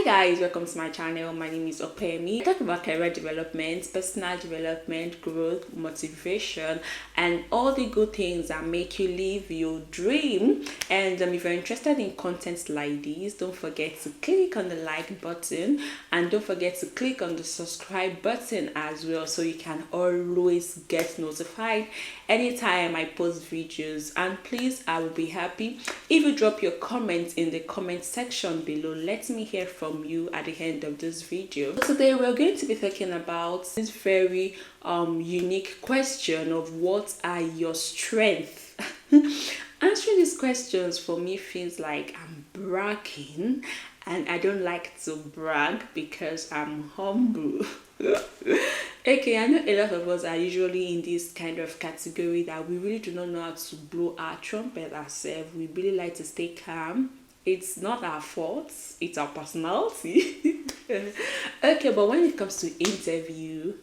Hi guys, welcome to my channel. My name is Opemi. I talk about career development, personal development, growth, motivation, and all the good things that make you live your dream. And if you're interested in content like this, don't forget to click on the like button and don't forget to click on the subscribe button as well, so you can always get notified anytime I post videos. And please, I will be happy if you drop your comments in the comment section below. Let me hear from you at the end of this video. Today we're going to be talking about this very unique question of what are your strengths. Answering these questions for me feels like I'm bragging, and I don't like to brag because I'm humble. Okay, I know a lot of us are usually in this kind of category that we really do not know how to blow our trumpet ourselves. We really like to stay calm. It's not our fault, it's our personality. Okay, but when it comes to interview,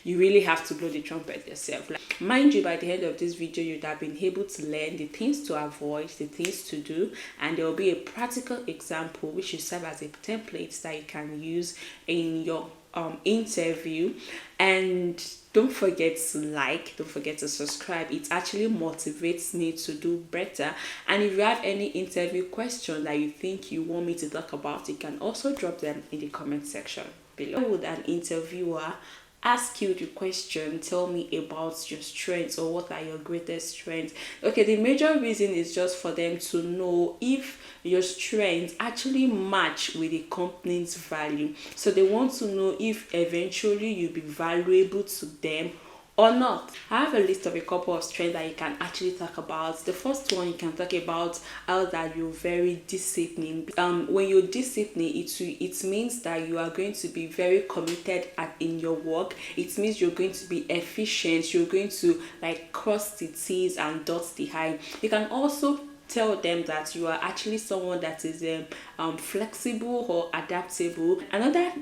you really have to blow the trumpet yourself. Like, mind you, by the end of this video you'd have been able to learn the things to avoid, the things to do, and there will be a practical example which will serve as a template that you can use in your interview. And don't forget to like, don't forget to subscribe. It actually motivates me to do better. And if you have any interview question that you think you want me to talk about, you can also drop them in the comment section below. How would an interviewer ask you the question, tell me about your strengths, or what are your greatest strengths? Okay, the major reason is just for them to know if your strengths actually match with the company's value. So they want to know if eventually you'll be valuable to them or not. I have a list of a couple of strengths that you can actually talk about. The first one, you can talk about how that you're very disciplined. When you're disciplined, it means that you are going to be very committed in your work. It means you're going to be efficient. You're going to like cross the T's and dot the I. You can also tell them that you are actually someone that is flexible or adaptable. Another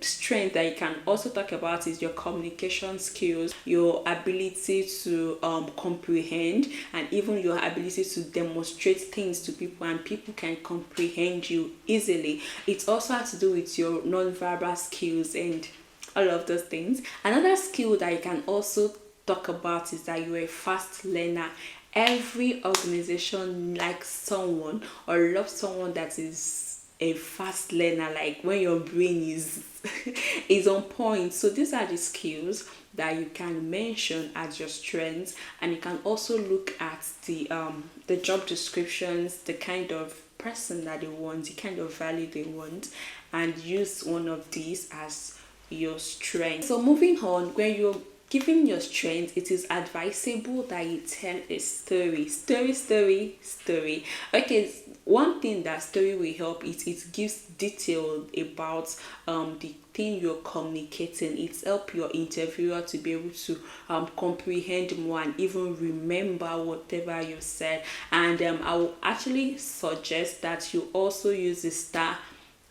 strength that you can also talk about is your communication skills, your ability to comprehend, and even your ability to demonstrate things to people, and people can comprehend you easily. It also has to do with your non-verbal skills and all of those things. Another skill that you can also talk about is that you're a fast learner. Every organization likes someone or loves someone that is a fast learner, like when your brain is is on point. So these are the skills that you can mention as your strengths, and you can also look at the job descriptions, the kind of person that they want, the kind of value they want, and use one of these as your strength. So moving on, when you're given your strength, it is advisable that you tell a story. Story. Okay, one thing that story will help is it gives detail about the thing you're communicating. It helps your interviewer to be able to comprehend more and even remember whatever you said. And I will actually suggest that you also use the STAR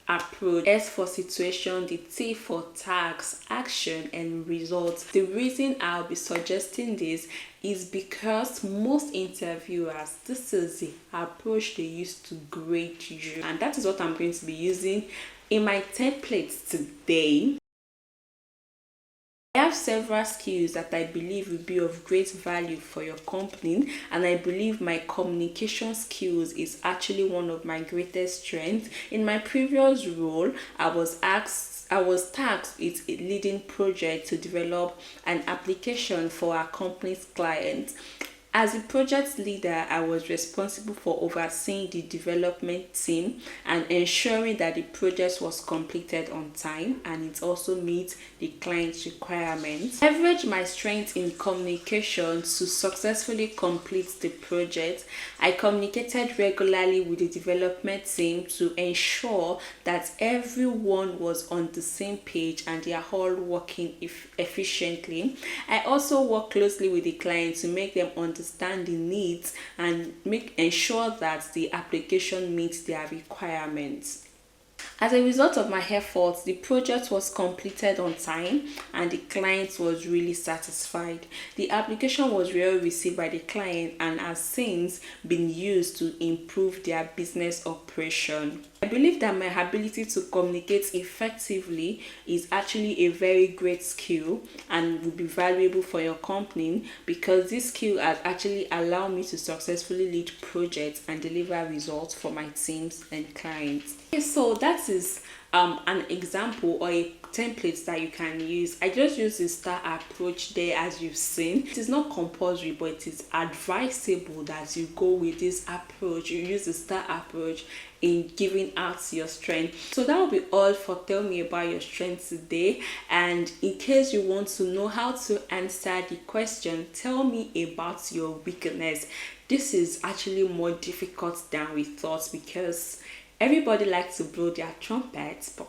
approach. S for situation, the T for task, action, and results. The reason I'll be suggesting this is because most interviewers, this is the approach they use to grade you, and that is what I'm going to be using in my templates today. I have several skills that I believe will be of great value for your company, and I believe my communication skills is actually one of my greatest strengths. In my previous role, I was tasked with a leading project to develop an application for our company's clients. As a project leader, I was responsible for overseeing the development team and ensuring that the project was completed on time and it also meets the client's requirements. I leveraged my strength in communication to successfully complete the project. I communicated regularly with the development team to ensure that everyone was on the same page and they are all working efficiently. I also worked closely with the client to make them understand the needs and ensure that the application meets their requirements. As a result of my efforts, the project was completed on time and the client was really satisfied. The application was well received by the client and has since been used to improve their business operation. I believe that my ability to communicate effectively is actually a very great skill and will be valuable for your company, because this skill has actually allowed me to successfully lead projects and deliver results for my teams and clients. Okay, so that is an example or a template that you can use. I just use the STAR approach there, as you've seen. It is not compulsory, but it is advisable that you go with this approach. You use the STAR approach in giving out your strength. So that will be all for Tell Me About Your Strength today. And in case you want to know how to answer the question, tell me about your weakness, this is actually more difficult than we thought, because everybody likes to blow their trumpets, but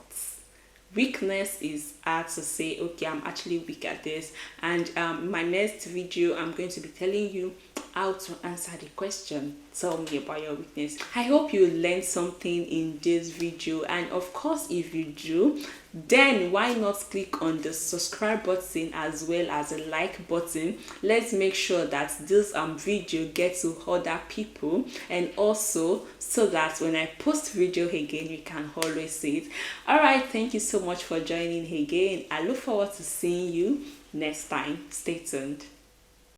weakness is hard to say, okay, I'm actually weak at this. And my next video, I'm going to be telling you how to answer the question, tell me about your weakness. I hope you learned something in this video, and of course, if you do, then why not click on the subscribe button as well as the like button. Let's make sure that this video gets to other people, and also so that when I post video again, you can always see it. All right, thank you so much for joining again. I look forward to seeing you next time. Stay tuned.